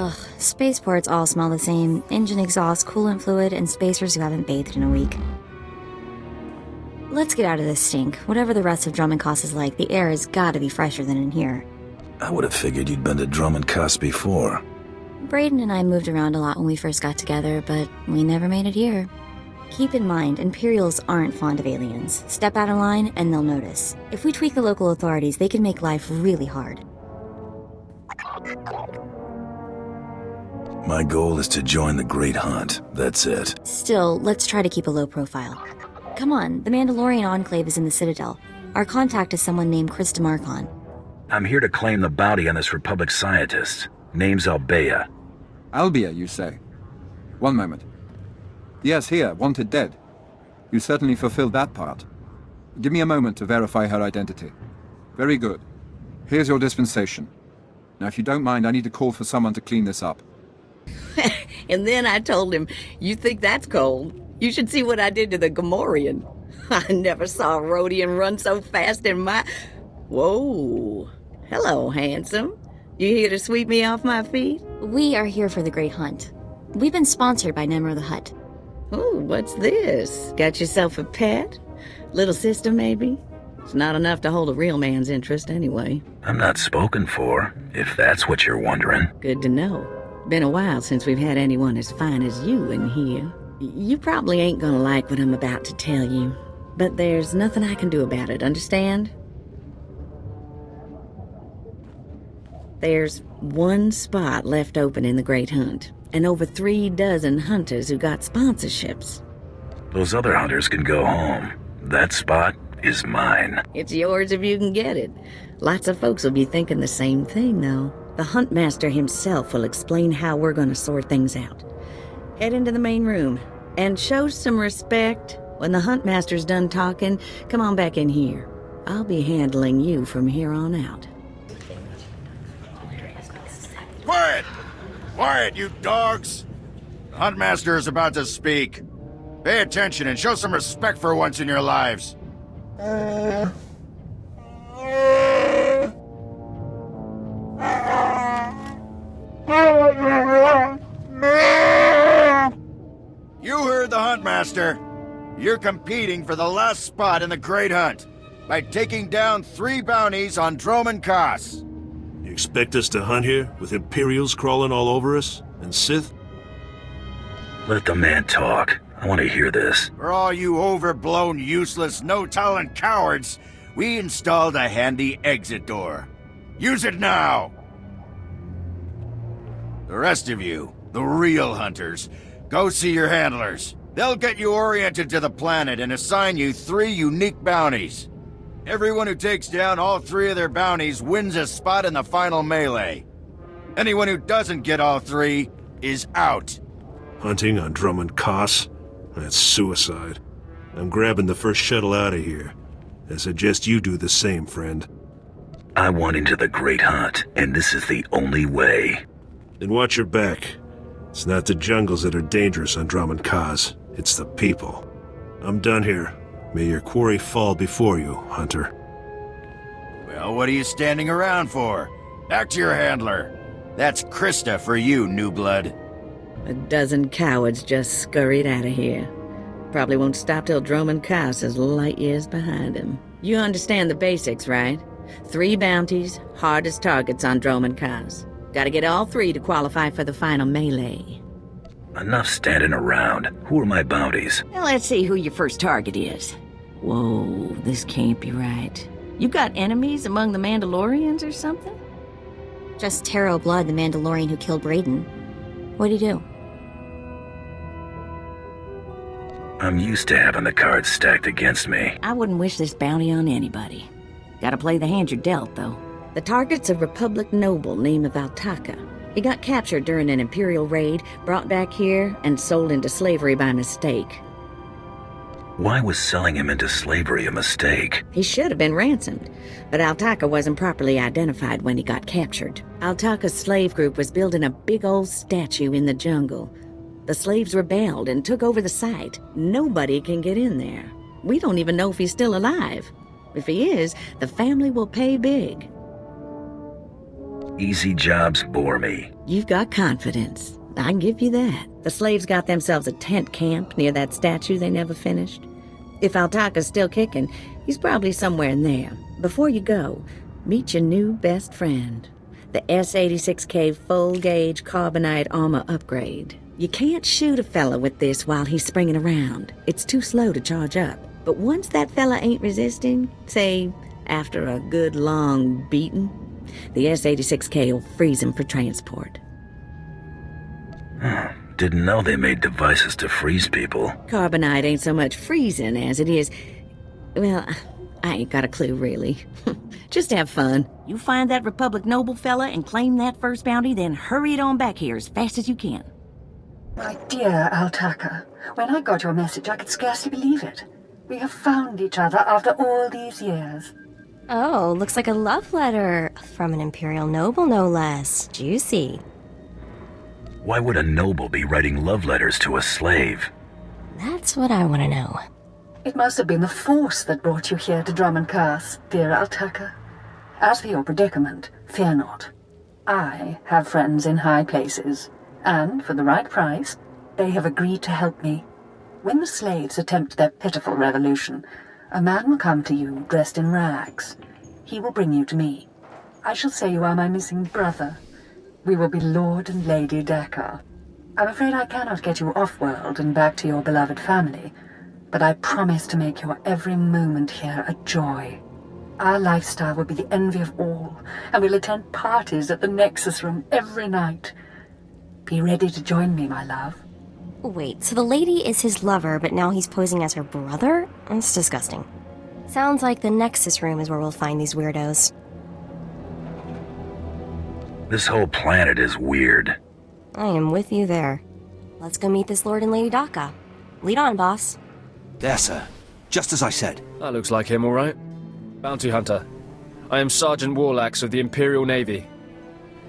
Ugh, spaceports all smell the same. Engine exhaust, coolant fluid, and spacers who haven't bathed in a week. Let's get out of this stink. Whatever the rest of Drummond Coss is like, the air has gotta be fresher than in here. I would have figured you'd been to Drummond Coss before. Braden and I moved around a lot when we first got together, but we never made it here. Keep in mind, Imperials aren't fond of aliens. Step out of line and they'll notice. If we tweak the local authorities, they can make life really hard. My goal is to join the Great Hunt. That's it. Still, let's try to keep a low profile. Come on, the Mandalorian Enclave is in the Citadel. Our contact is someone named Chris DeMarcon. I'm here to claim the bounty on this Republic scientist. Name's Albea. Albea, you say? One moment. Yes, here, wanted dead. You certainly fulfilled that part. Give me a moment to verify her identity. Very good. Here's your dispensation. Now, if you don't mind, I need to call for someone to clean this up. And then I told him, you think that's cold? You should see what I did to the Gamorrean. I never saw a Rhodian run so fast in my... Whoa. Hello, handsome. You here to sweep me off my feet? We are here for the Great Hunt. We've been sponsored by Nemro the Hutt. Ooh, what's this? Got yourself a pet? Little sister, maybe? It's not enough to hold a real man's interest anyway. I'm not spoken for, if that's what you're wondering. Good to know. Been a while since we've had anyone as fine as you in here. You probably ain't gonna like what I'm about to tell you, but there's nothing I can do about it, understand? There's one spot left open in the Great Hunt, and over 3 dozen hunters who got sponsorships. Those other hunters can go home. That spot is mine. It's yours if you can get it. Lots of folks will be thinking the same thing, though. The Huntmaster himself will explain how we're going to sort things out. Head into the main room, and show some respect. When the Huntmaster's done talking, come on back in here. I'll be handling you from here on out. Quiet! Quiet, you dogs! The Huntmaster is about to speak. Pay attention and show some respect for once in your lives. You heard the Huntmaster. You're competing for the last spot in the Great Hunt by taking down 3 bounties on Drummond Coss. You expect us to hunt here with Imperials crawling all over us? And Sith? Let the man talk. I want to hear this. For all you overblown, useless, no-talent cowards, we installed a handy exit door. Use it now! The rest of you, the real hunters, go see your handlers. They'll get you oriented to the planet and assign you 3 unique bounties. Everyone who takes down all 3 of their bounties wins a spot in the final melee. Anyone who doesn't get all 3 is out. Hunting on Drummond Coss? That's suicide. I'm grabbing the first shuttle out of here. I suggest you do the same, friend. I want into the Great Hunt, and this is the only way. Then watch your back. It's not the jungles that are dangerous on Drummond Coss. It's the people. I'm done here. May your quarry fall before you, Hunter. Well, what are you standing around for? Back to your handler. That's Krista for you, new blood. A dozen cowards just scurried out of here. Probably won't stop till Drummond Coss is light years behind him. You understand the basics, right? 3 bounties, hardest targets on Drummond Coss. Gotta get all 3 to qualify for the final melee. Enough standing around. Who are my bounties? Now let's see who your first target is. Whoa, this can't be right. You got enemies among the Mandalorians or something? Just Taro Blood, the Mandalorian who killed Braden. What'd he do? I'm used to having the cards stacked against me. I wouldn't wish this bounty on anybody. Gotta play the hand you're dealt, though. The target's a Republic noble named Altaka. He got captured during an Imperial raid, brought back here, and sold into slavery by mistake. Why was selling him into slavery a mistake? He should have been ransomed, but Altaka wasn't properly identified when he got captured. Altaka's slave group was building a big old statue in the jungle. The slaves rebelled and took over the site. Nobody can get in there. We don't even know if he's still alive. If he is, the family will pay big. Easy jobs bore me. You've got confidence. I can give you that. The slaves got themselves a tent camp near that statue they never finished. If Altaka's still kicking, he's probably somewhere in there. Before you go, meet your new best friend. The S86K full-gauge carbonite armor upgrade. You can't shoot a fella with this while he's springing around. It's too slow to charge up. But once that fella ain't resisting, say, after a good long beating, the S86K will freeze him for transport. Didn't know they made devices to freeze people. Carbonite ain't so much freezing as it is... Well, I ain't got a clue, really. Just have fun. You find that Republic Noble fella and claim that first bounty, then hurry it on back here as fast as you can. My dear Altaka, when I got your message, I could scarcely believe it. We have found each other after all these years. Oh, looks like a love letter. From an Imperial noble, no less. Juicy. Why would a noble be writing love letters to a slave? That's what I want to know. It must have been the Force that brought you here to Drummond Curse, dear Altaka. As for your predicament, fear not. I have friends in high places, and for the right price, they have agreed to help me. When the slaves attempt their pitiful revolution, a man will come to you dressed in rags. He will bring you to me. I shall say you are my missing brother. We will be Lord and Lady Dakar. I'm afraid I cannot get you off-world and back to your beloved family, but I promise to make your every moment here a joy. Our lifestyle will be the envy of all, and we'll attend parties at the Nexus Room every night. Be ready to join me, my love. Wait, so the lady is his lover, but now he's posing as her brother? That's disgusting. Sounds like the Nexus Room is where we'll find these weirdos. This whole planet is weird. I am with you there. Let's go meet this Lord and Lady Daka. Lead on, boss. There, sir. Just as I said. That looks like him, all right. Bounty Hunter. I am Sergeant Warlax of the Imperial Navy.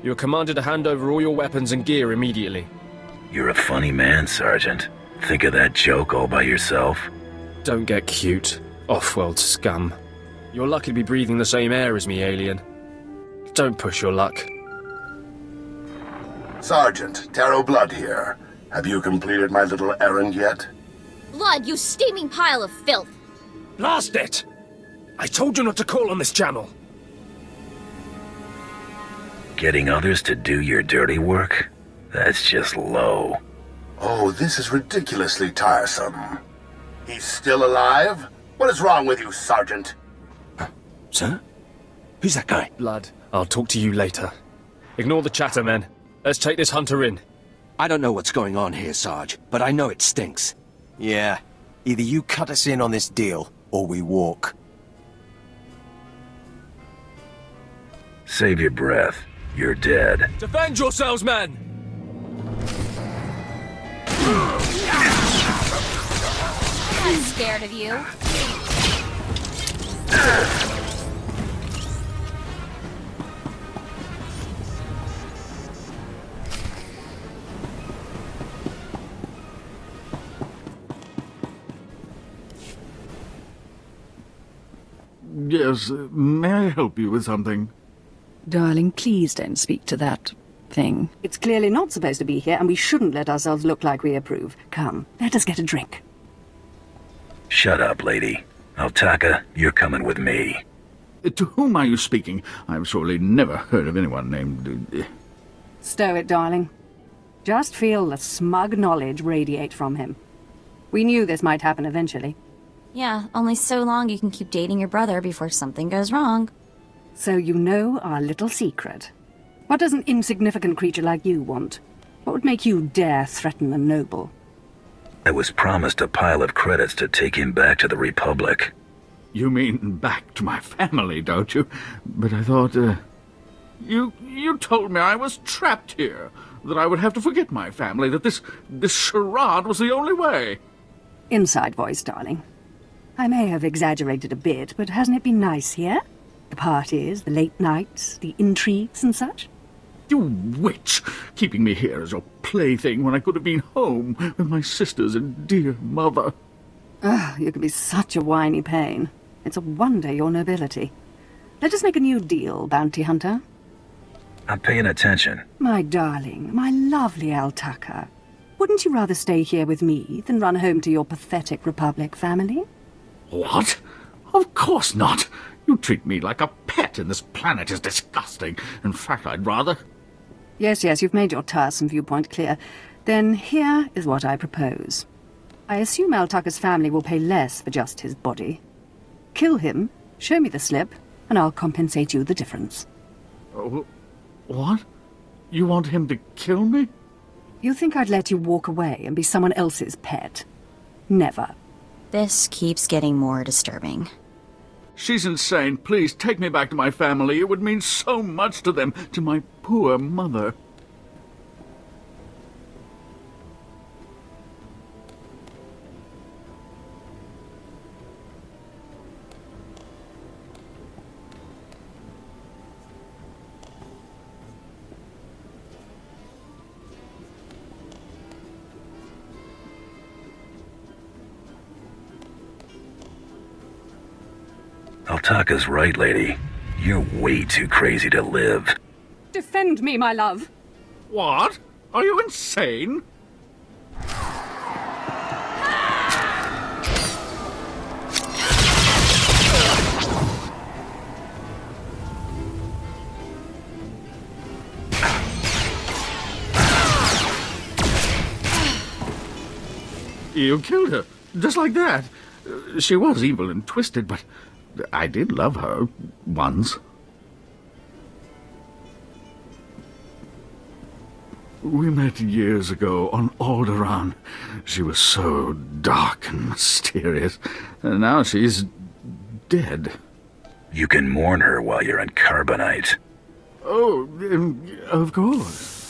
You are commanded to hand over all your weapons and gear immediately. You're a funny man, Sergeant. Think of that joke all by yourself? Don't get cute, off-world scum. You're lucky to be breathing the same air as me, alien. Don't push your luck. Sergeant, Taro Blood here. Have you completed my little errand yet? Blood, you steaming pile of filth! Blast it! I told you not to call on this channel! Getting others to do your dirty work? That's just low. Oh, this is ridiculously tiresome. He's still alive? What is wrong with you, Sergeant? Sir? Who's that guy? Blood, I'll talk to you later. Ignore the chatter, men. Let's take this hunter in. I don't know what's going on here, Sarge, but I know it stinks. Yeah. Either you cut us in on this deal, or we walk. Save your breath. You're dead. Defend yourselves, men! I'm not scared of you. Yes, may I help you with something? Darling, please don't speak to that thing. It's clearly not supposed to be here, and we shouldn't let ourselves look like we approve. Come, let us get a drink. Shut up, lady. Altaka, you're coming with me. To whom are you speaking? I've surely never heard of anyone named... Stow it, darling. Just feel the smug knowledge radiate from him. We knew this might happen eventually. Yeah, only so long you can keep dating your brother before something goes wrong. So you know our little secret. What does an insignificant creature like you want? What would make you dare threaten a noble? I was promised a pile of credits to take him back to the Republic. You mean back to my family, don't you? But I thought, You told me I was trapped here, that I would have to forget my family, that this charade was the only way. Inside voice, darling. I may have exaggerated a bit, but hasn't it been nice here? The parties, the late nights, the intrigues and such? You witch! Keeping me here as your plaything when I could have been home with my sisters and dear mother. Ah, you can be such a whiny pain. It's a wonder your nobility. Let us make a new deal, bounty hunter. I'm paying attention. My darling, my lovely Altaka. Wouldn't you rather stay here with me than run home to your pathetic Republic family? What? Of course not. You treat me like a pet, and this planet is disgusting. In fact, I'd rather... Yes, you've made your tiresome viewpoint clear. Then here is what I propose. I assume Altaka's family will pay less for just his body. Kill him, show me the slip, and I'll compensate you the difference. What? You want him to kill me? You think I'd let you walk away and be someone else's pet? Never. This keeps getting more disturbing. She's insane. Please, take me back to my family. It would mean so much to them, to my poor mother. Altaka's right, lady. You're way too crazy to live. Defend me, my love. What? Are you insane? You killed her, just like that. She was evil and twisted, but I did love her once. We met years ago on Alderaan. She was so dark and mysterious, and now she's dead. You can mourn her while you're in carbonite. Oh, of course.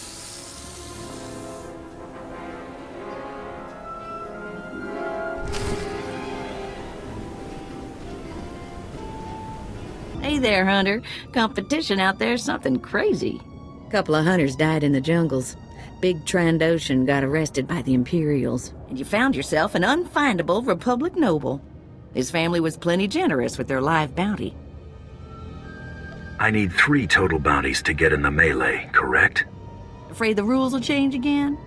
Hey there, Hunter. Competition out there's something crazy. Couple of hunters died in the jungles. Big Trandoshan got arrested by the Imperials, and you found yourself an unfindable Republic noble. His family was plenty generous with their live bounty. I need 3 total bounties to get in the melee, correct? Afraid the rules will change again?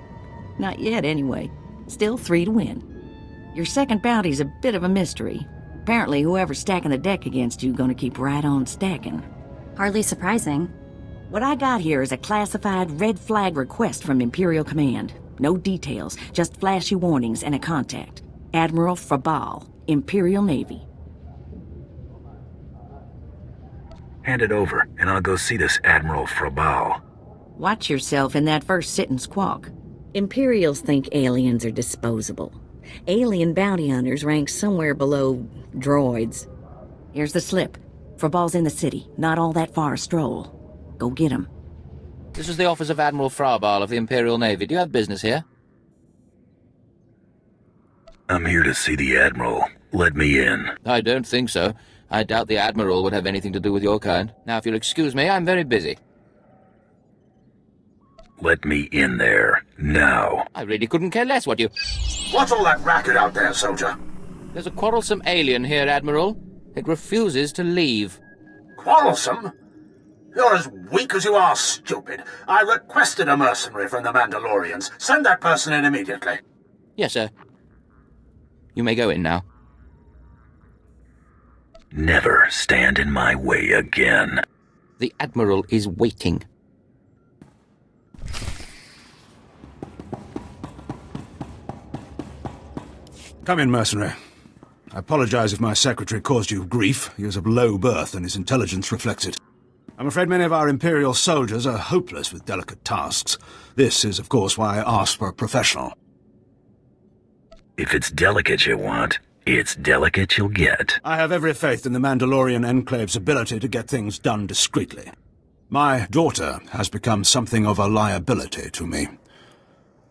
Not yet, anyway. Still 3 to win. Your second bounty's a bit of a mystery. Apparently, whoever's stacking the deck against you gonna keep right on stacking. Hardly surprising. What I got here is a classified red flag request from Imperial Command. No details, just flashy warnings and a contact. Admiral Frabal, Imperial Navy. Hand it over, and I'll go see this Admiral Frabal. Watch yourself in that first sit and squawk. Imperials think aliens are disposable. Alien bounty hunters rank somewhere below droids. Here's the slip. Frabal's in the city, not all that far a stroll. Go get him. This is the office of Admiral Frabal of the Imperial Navy. Do you have business here? I'm here to see the Admiral. Let me in. I don't think so. I doubt the Admiral would have anything to do with your kind. Now, if you'll excuse me, I'm very busy. Let me in there, now. I really couldn't care less what you... What's all that racket out there, soldier? There's a quarrelsome alien here, Admiral. It refuses to leave. Quarrelsome? You're as weak as you are stupid. I requested a mercenary from the Mandalorians. Send that person in immediately. Yes, sir. You may go in now. Never stand in my way again. The Admiral is waiting. Come in, mercenary. I apologize if my secretary caused you grief. He is of low birth, and his intelligence reflects it. I'm afraid many of our Imperial soldiers are hopeless with delicate tasks. This is, of course, why I asked for a professional. If it's delicate you want, it's delicate you'll get. I have every faith in the Mandalorian Enclave's ability to get things done discreetly. My daughter has become something of a liability to me.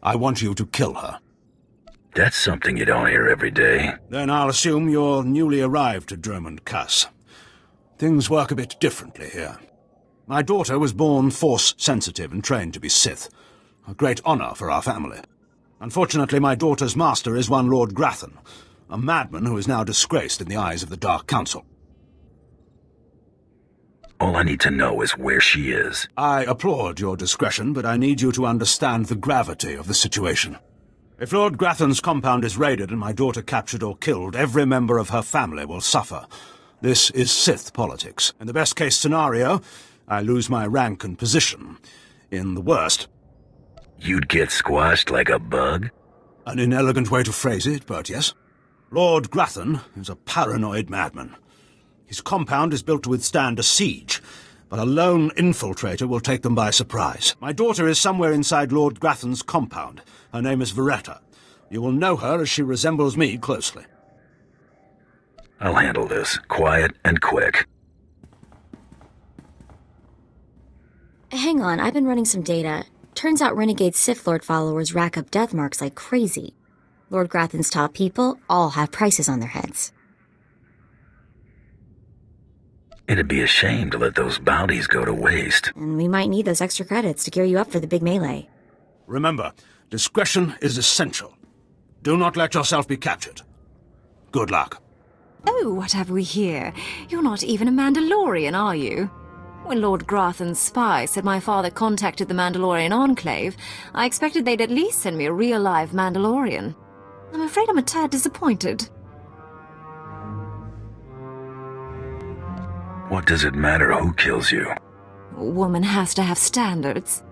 I want you to kill her. That's something you don't hear every day. Then I'll assume you're newly arrived to Dromund Kaas. Things work a bit differently here. My daughter was born Force-sensitive and trained to be Sith. A great honor for our family. Unfortunately, my daughter's master is one Lord Grathan, a madman who is now disgraced in the eyes of the Dark Council. All I need to know is where she is. I applaud your discretion, but I need you to understand the gravity of the situation. If Lord Grathan's compound is raided and my daughter captured or killed, every member of her family will suffer. This is Sith politics. In the best-case scenario, I lose my rank and position. In the worst... You'd get squashed like a bug? An inelegant way to phrase it, but yes. Lord Grathan is a paranoid madman. His compound is built to withstand a siege, but a lone infiltrator will take them by surprise. My daughter is somewhere inside Lord Grathan's compound. Her name is Veretta. You will know her as she resembles me closely. I'll handle this, quiet and quick. Hang on, I've been running some data. Turns out renegade Sith Lord followers rack up death marks like crazy. Lord Grathan's top people all have prices on their heads. It'd be a shame to let those bounties go to waste. And we might need those extra credits to gear you up for the big melee. Remember, discretion is essential. Do not let yourself be captured. Good luck. Oh, what have we here? You're not even a Mandalorian, are you? When Lord Grathan's spy said my father contacted the Mandalorian Enclave, I expected they'd at least send me a real-live Mandalorian. I'm afraid I'm a tad disappointed. What does it matter who kills you? A woman has to have standards.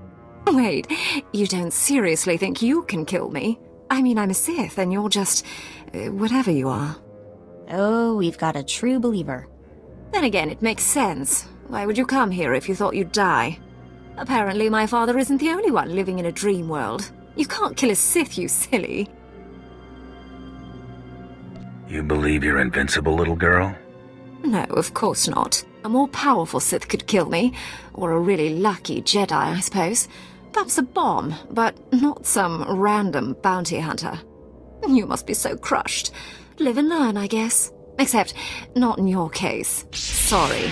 Wait, you don't seriously think you can kill me? I mean, I'm a Sith, and you're just... whatever you are. Oh, we've got a true believer. Then again, it makes sense. Why would you come here if you thought you'd die? Apparently my father isn't the only one living in a dream world. You can't kill a Sith, you silly. You believe you're invincible, little girl? No, of course not. A more powerful Sith could kill me. Or a really lucky Jedi, I suppose. Perhaps a bomb, but not some random bounty hunter. You must be so crushed. Live and learn, I guess. Except, not in your case. Sorry.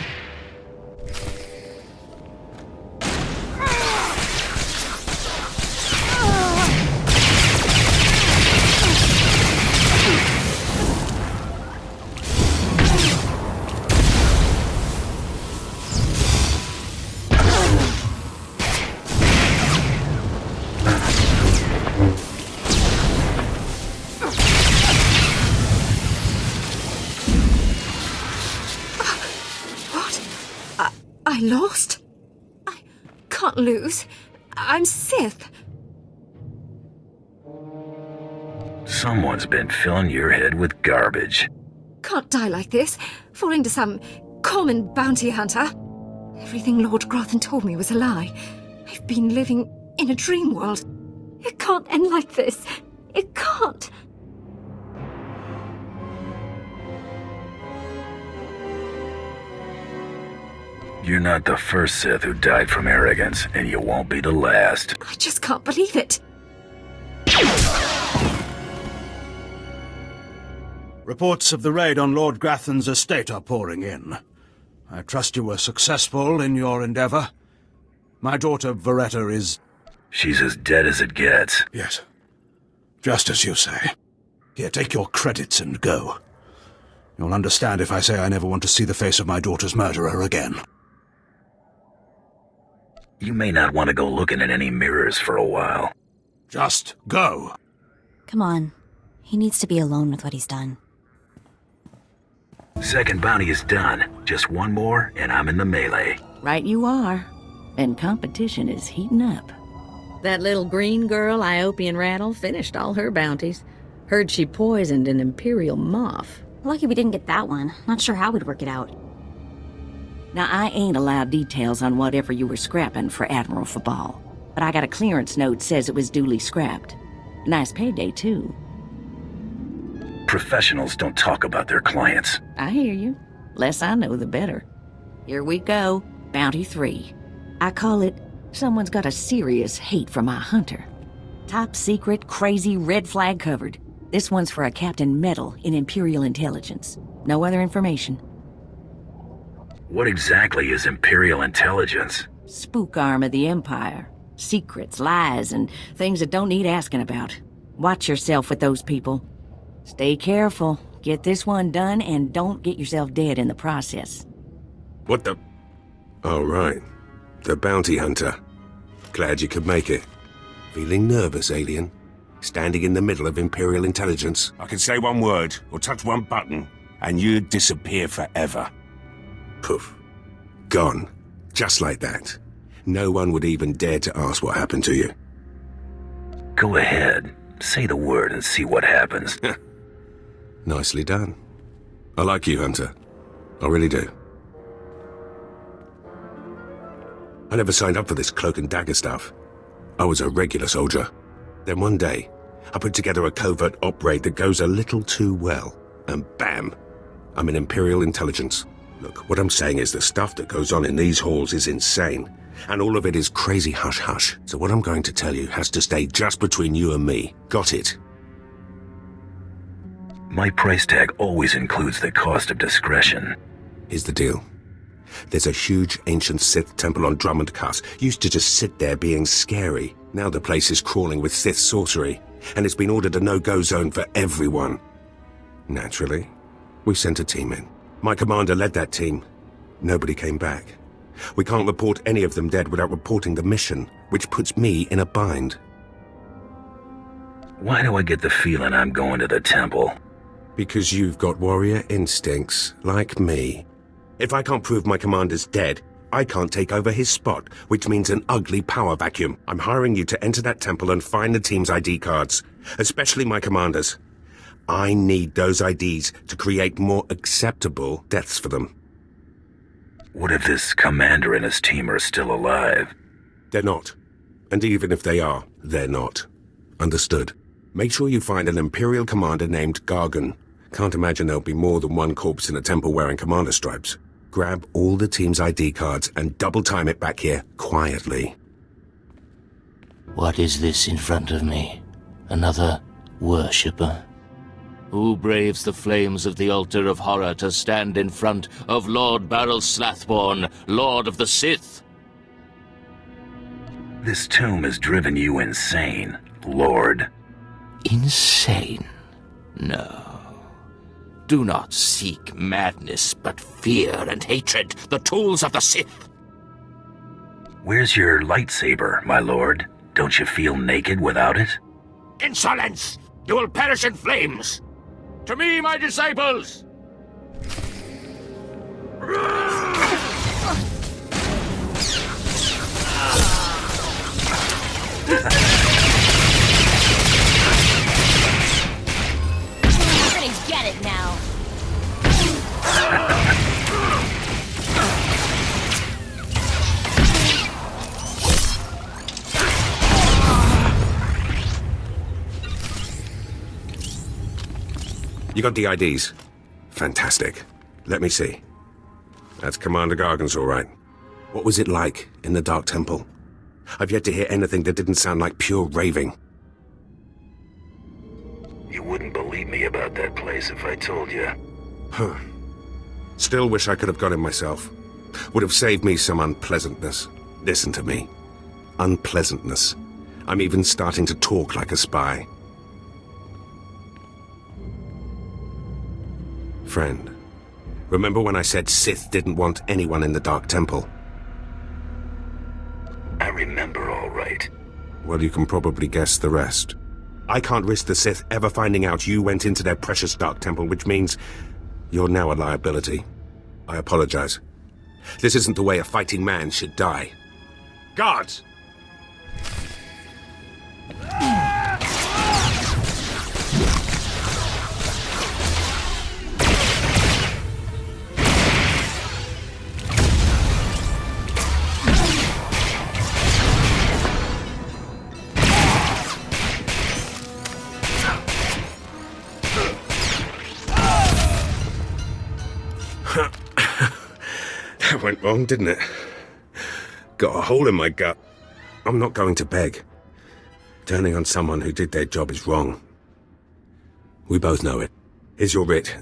I lost? I can't lose. I'm Sith. Someone's been filling your head with garbage. Can't die like this, falling to some common bounty hunter. Everything Lord Grathan told me was a lie. I've been living in a dream world. It can't end like this. It can't. You're not the first Sith who died from arrogance, and you won't be the last. I just can't believe it. Reports of the raid on Lord Grathan's estate are pouring in. I trust you were successful in your endeavor. My daughter, Veretta, is... She's as dead as it gets. Yes. Just as you say. Here, take your credits and go. You'll understand if I say I never want to see the face of my daughter's murderer again. You may not want to go looking in any mirrors for a while. Just go. Come on. He needs to be alone with what he's done. Second bounty is done. Just one more, and I'm in the melee. Right you are. And competition is heating up. That little green girl, Iopian Rattle, finished all her bounties. Heard she poisoned an Imperial moth. Lucky we didn't get that one. Not sure how we'd work it out. Now, I ain't allowed details on whatever you were scrapping for Admiral Fabal, but I got a clearance note says it was duly scrapped. Nice payday, too. Professionals don't talk about their clients. I hear you. Less I know, the better. Here we go. Bounty 3. I call it, someone's got a serious hate for my hunter. Top secret, crazy, red flag covered. This one's for a Captain Metal in Imperial Intelligence. No other information. What exactly is Imperial Intelligence? Spook arm of the Empire. Secrets, lies, and things that don't need asking about. Watch yourself with those people. Stay careful. Get this one done and don't get yourself dead in the process. What the... Oh, right. The bounty hunter. Glad you could make it. Feeling nervous, alien? Standing in the middle of Imperial intelligence? I could say one word, or touch one button, and you'd disappear forever. Poof. Gone. Just like that. No one would even dare to ask what happened to you. Go ahead. Say the word and see what happens. Nicely done. I like you, Hunter. I really do. I never signed up for this cloak and dagger stuff. I was a regular soldier. Then one day, I put together a covert op raid that goes a little too well. And bam! I'm in Imperial intelligence. Look, what I'm saying is the stuff that goes on in these halls is insane. And all of it is crazy hush-hush. So what I'm going to tell you has to stay just between you and me. Got it? My price tag always includes the cost of discretion. Here's the deal. There's a huge ancient Sith temple on Drummond Cuss. Used to just sit there being scary. Now the place is crawling with Sith sorcery. And it's been ordered a no-go zone for everyone. Naturally, we sent a team in. My commander led that team. Nobody came back. We can't report any of them dead without reporting the mission, which puts me in a bind. Why do I get the feeling I'm going to the temple? Because you've got warrior instincts, like me. If I can't prove my commander's dead, I can't take over his spot, which means an ugly power vacuum. I'm hiring you to enter that temple and find the team's ID cards, especially my commander's. I need those IDs to create more acceptable deaths for them. What if this commander and his team are still alive? They're not. And even if they are, they're not. Understood. Make sure you find an Imperial commander named Gargan. Can't imagine there'll be more than one corpse in a temple wearing commander stripes. Grab all the team's ID cards and double time it back here, quietly. What is this in front of me? Another worshipper? Who braves the flames of the altar of horror to stand in front of Lord Baral Slathborn, Lord of the Sith? This tomb has driven you insane, Lord. Insane? No. Do not seek madness, but fear and hatred, the tools of the Sith. Where's your lightsaber, my lord? Don't you feel naked without it? Insolence! You will perish in flames! To me, my disciples! You're gonna get it now. You got the IDs? Fantastic. Let me see. That's Commander Gargan's all right. What was it like in the Dark Temple? I've yet to hear anything that didn't sound like pure raving. You wouldn't believe me about that place if I told you. Huh. Still wish I could have gone in myself. Would have saved me some unpleasantness. Listen to me. Unpleasantness. I'm even starting to talk like a spy. Friend, remember when I said Sith didn't want anyone in the Dark Temple? I remember all right. Well, you can probably guess the rest. I can't risk the Sith ever finding out you went into their precious Dark Temple, which means you're now a liability. I apologize. This isn't the way a fighting man should die. Guards! That went wrong, didn't it? Got a hole in my gut. I'm not going to beg. Turning on someone who did their job is wrong. We both know it. Here's your writ.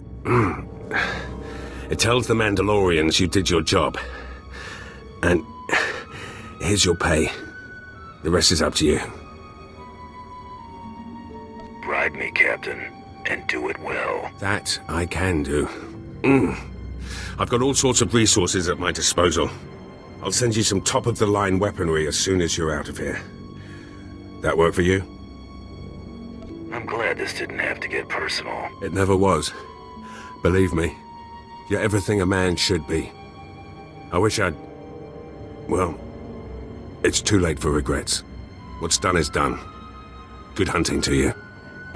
It tells the Mandalorians you did your job. And here's your pay. The rest is up to you. Bribe me, Captain, and do it well. That I can do. I've got all sorts of resources at my disposal. I'll send you some top-of-the-line weaponry as soon as you're out of here. That work for you? I'm glad this didn't have to get personal. It never was. Believe me, you're everything a man should be. I wish I'd... Well, it's too late for regrets. What's done is done. Good hunting to you.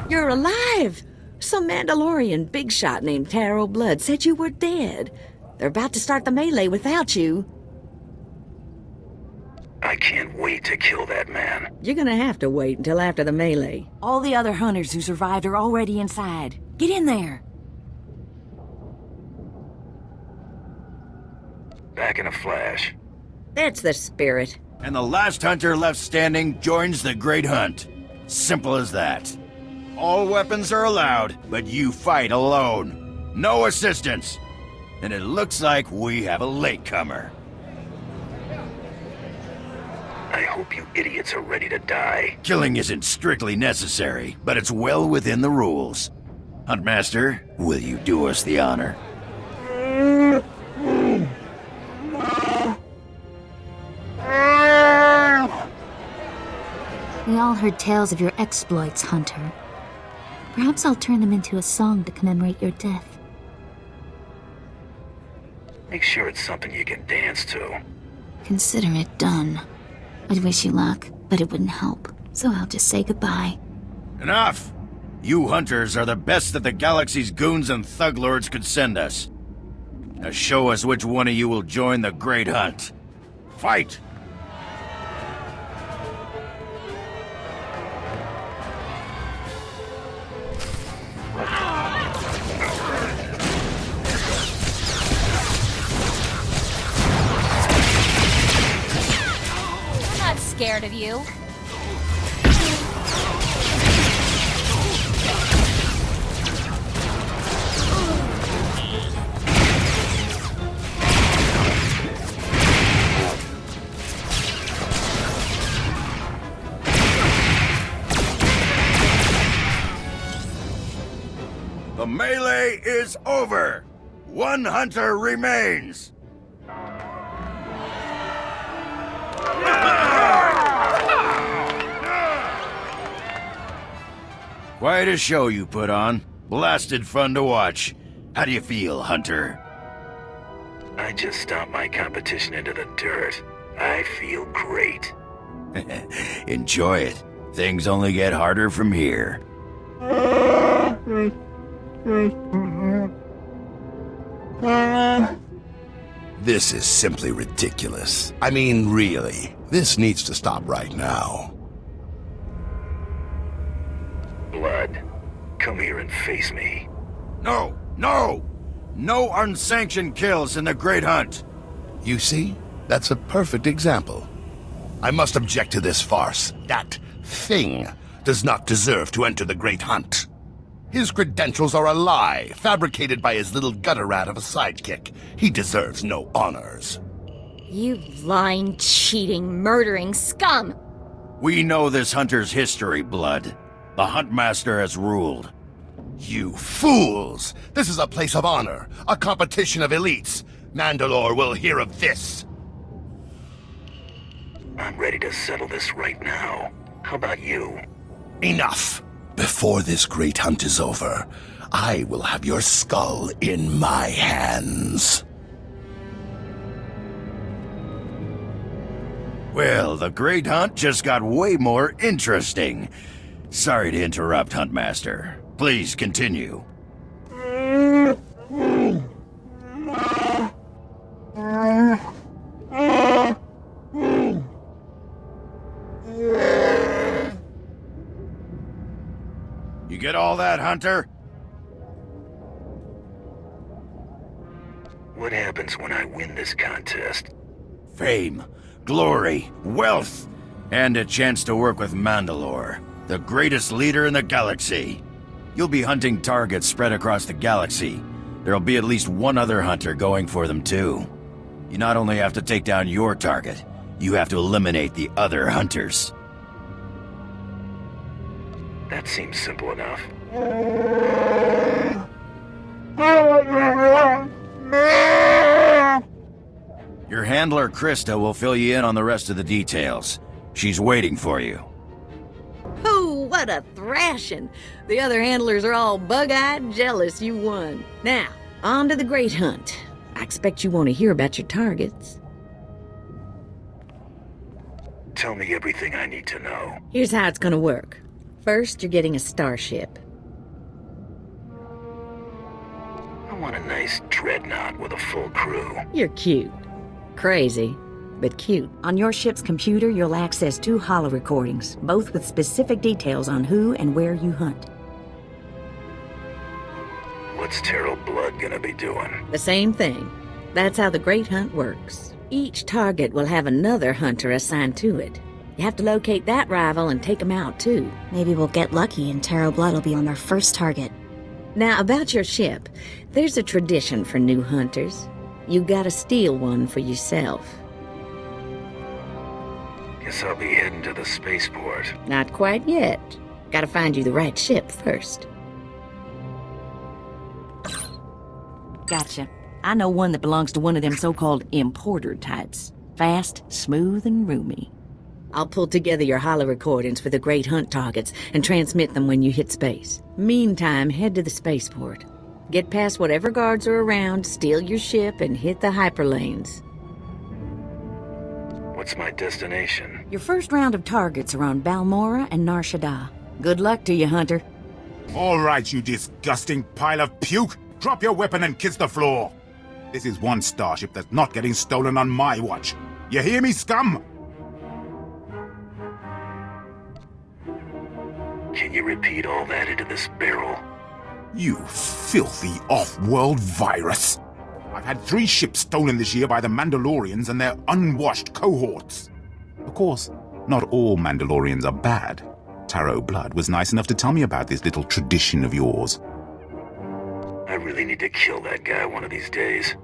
You're alive! Some Mandalorian big shot named Taro Blood said you were dead. They're about to start the melee without you. I can't wait to kill that man. You're gonna have to wait until after the melee. All the other hunters who survived are already inside. Get in there! Back in a flash. That's the spirit. And the last hunter left standing joins the Great Hunt. Simple as that. All weapons are allowed, but you fight alone. No assistance. And it looks like we have a latecomer. I hope you idiots are ready to die. Killing isn't strictly necessary, but it's well within the rules. Huntmaster, will you do us the honor? We all heard tales of your exploits, Hunter. Perhaps I'll turn them into a song to commemorate your death. Make sure it's something you can dance to. Consider it done. I'd wish you luck, but it wouldn't help, so I'll just say goodbye. Enough! You hunters are the best that the galaxy's goons and thug lords could send us. Now show us which one of you will join the Great Hunt. Fight! I'm not scared of you. The melee is over. One hunter remains. Quite a show you put on. Blasted fun to watch. How do you feel, Hunter? I just stomped my competition into the dirt. I feel great. Enjoy it. Things only get harder from here. This is simply ridiculous. I mean, really. This needs to stop right now. Blood, come here and face me. No! No! No unsanctioned kills in the Great Hunt! You see? That's a perfect example. I must object to this farce. That thing does not deserve to enter the Great Hunt. His credentials are a lie, fabricated by his little gutter rat of a sidekick. He deserves no honors. You lying, cheating, murdering scum! We know this hunter's history, Blood. The Huntmaster has ruled. You fools! This is a place of honor, a competition of elites. Mandalore will hear of this. I'm ready to settle this right now. How about you? Enough! Before this great hunt is over, I will have your skull in my hands. Well, the Great Hunt just got way more interesting. Sorry to interrupt, Huntmaster. Please continue. You get all that, Hunter? What happens when I win this contest? Fame, glory, wealth, and a chance to work with Mandalore, the greatest leader in the galaxy. You'll be hunting targets spread across the galaxy. There'll be at least one other hunter going for them too. You not only have to take down your target, you have to eliminate the other hunters. That seems simple enough. Your handler, Krista, will fill you in on the rest of the details. She's waiting for you. Oh, what a thrashing! The other handlers are all bug-eyed jealous you won. Now, on to the Great Hunt. I expect you want to hear about your targets. Tell me everything I need to know. Here's how it's gonna work. First, you're getting a starship. I want a nice dreadnought with a full crew. You're cute. Crazy, but cute. On your ship's computer, you'll access 2 holo recordings, both with specific details on who and where you hunt. What's Terrell Blood gonna be doing? The same thing. That's how the Great Hunt works. Each target will have another hunter assigned to it. You have to locate that rival and take him out, too. Maybe we'll get lucky and Terrell Blood will be on our first target. Now, about your ship, there's a tradition for new hunters. You gotta steal one for yourself. Guess I'll be heading to the spaceport. Not quite yet. Gotta find you the right ship first. Gotcha. I know one that belongs to one of them so-called importer types. Fast, smooth, and roomy. I'll pull together your holo recordings for the Great Hunt targets and transmit them when you hit space. Meantime, head to the spaceport. Get past whatever guards are around, steal your ship, and hit the hyperlanes. What's my destination? Your first round of targets are on Balmora and Nar Shaddaa. Good luck to you, Hunter. All right, you disgusting pile of puke. Drop your weapon and kiss the floor. This is one starship that's not getting stolen on my watch. You hear me, scum? Can you repeat all that into this barrel? You filthy off-world virus. I've had 3 ships stolen this year by the Mandalorians and their unwashed cohorts. Of course, not all Mandalorians are bad. Terrell Blood was nice enough to tell me about this little tradition of yours. I really need to kill that guy one of these days.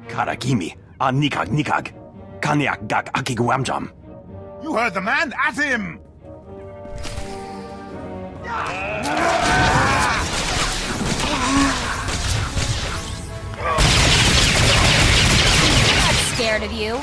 Karagimi, Nikag Nikag, Kanyak Gak Akiguamjam. You heard the man! At him! I'm not scared of you.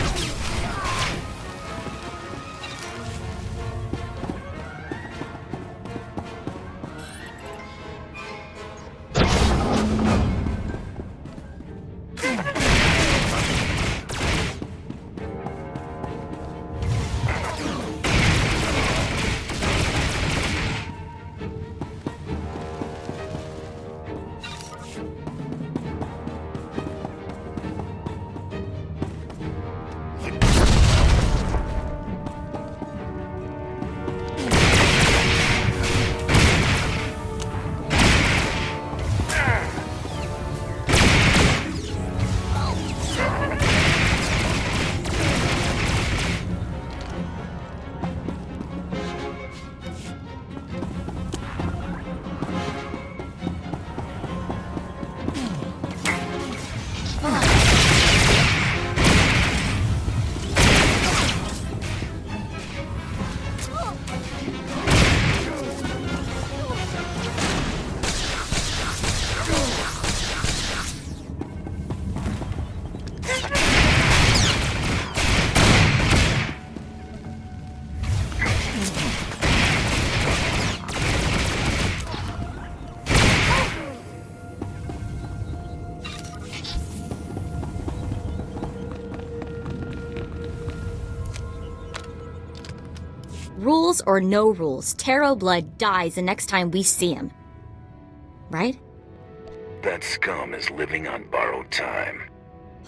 Rules or no rules, Terrell Blood dies the next time we see him. Right? That scum is living on borrowed time.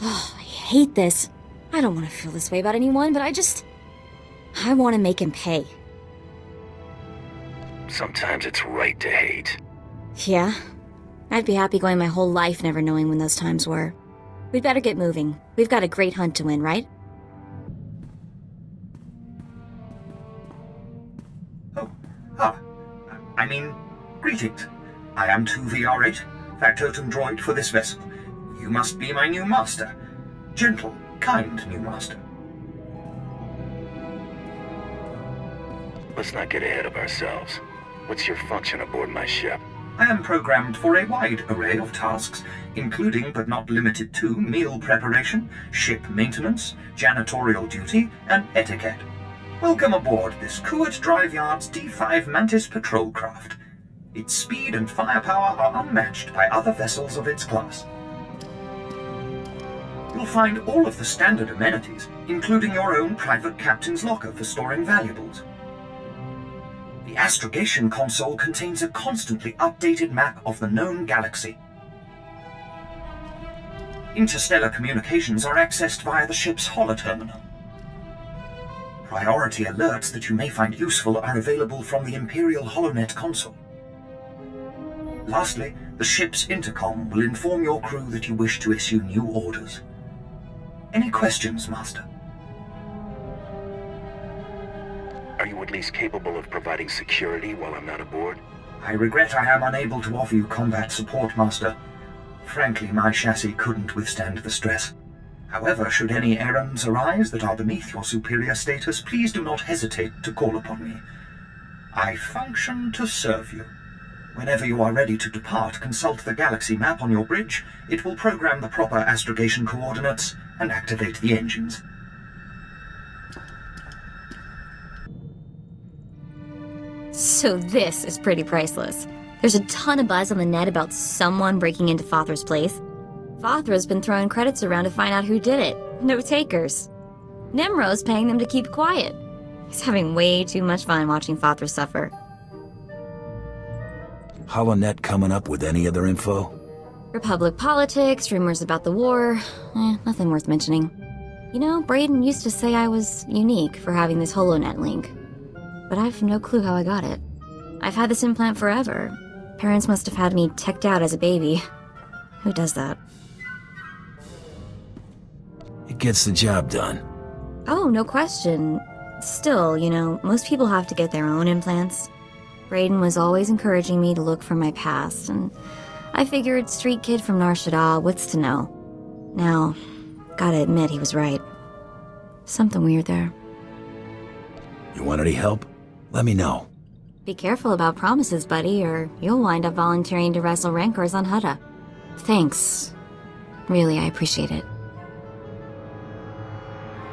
Oh, I hate this. I don't want to feel this way about anyone, but I want to make him pay. Sometimes it's right to hate. Yeah. I'd be happy going my whole life never knowing when those times were. We'd better get moving. We've got a great hunt to win, right? Greetings. I am 2VR8, factotum droid for this vessel. You must be my new master. Gentle, kind new master. Let's not get ahead of ourselves. What's your function aboard my ship? I am programmed for a wide array of tasks, including but not limited to meal preparation, ship maintenance, janitorial duty, and etiquette. Welcome aboard this Kuwait Drive Yard's D5 Mantis patrol craft. Its speed and firepower are unmatched by other vessels of its class. You'll find all of the standard amenities, including your own private captain's locker for storing valuables. The astrogation console contains a constantly updated map of the known galaxy. Interstellar communications are accessed via the ship's holoterminal. Priority alerts that you may find useful are available from the Imperial HoloNet console. Lastly, the ship's intercom will inform your crew that you wish to issue new orders. Any questions, Master? Are you at least capable of providing security while I'm not aboard? I regret I am unable to offer you combat support, Master. Frankly, my chassis couldn't withstand the stress. However, should any errands arise that are beneath your superior status, please do not hesitate to call upon me. I function to serve you. Whenever you are ready to depart, consult the galaxy map on your bridge. It will program the proper astrogation coordinates and activate the engines. So this is pretty priceless. There's a ton of buzz on the net about someone breaking into Fothra's place. Fothra's been throwing credits around to find out who did it. No takers. Nimro's paying them to keep quiet. He's having way too much fun watching Fothra suffer. HoloNet coming up with any other info? Republic politics, rumors about the war. Nothing worth mentioning. You know, Brayden used to say I was unique for having this HoloNet link. But I've no clue how I got it. I've had this implant forever. Parents must have had me teched out as a baby. Who does that? It gets the job done. Oh, no question. Still, you know, most people have to get their own implants. Brayden was always encouraging me to look for my past, and I figured street kid from Nar Shaddaa, what's to know? Now, gotta admit he was right. Something weird there. You want any help? Let me know. Be careful about promises, buddy, or you'll wind up volunteering to wrestle Rancors on Hutta. Thanks. Really, I appreciate it.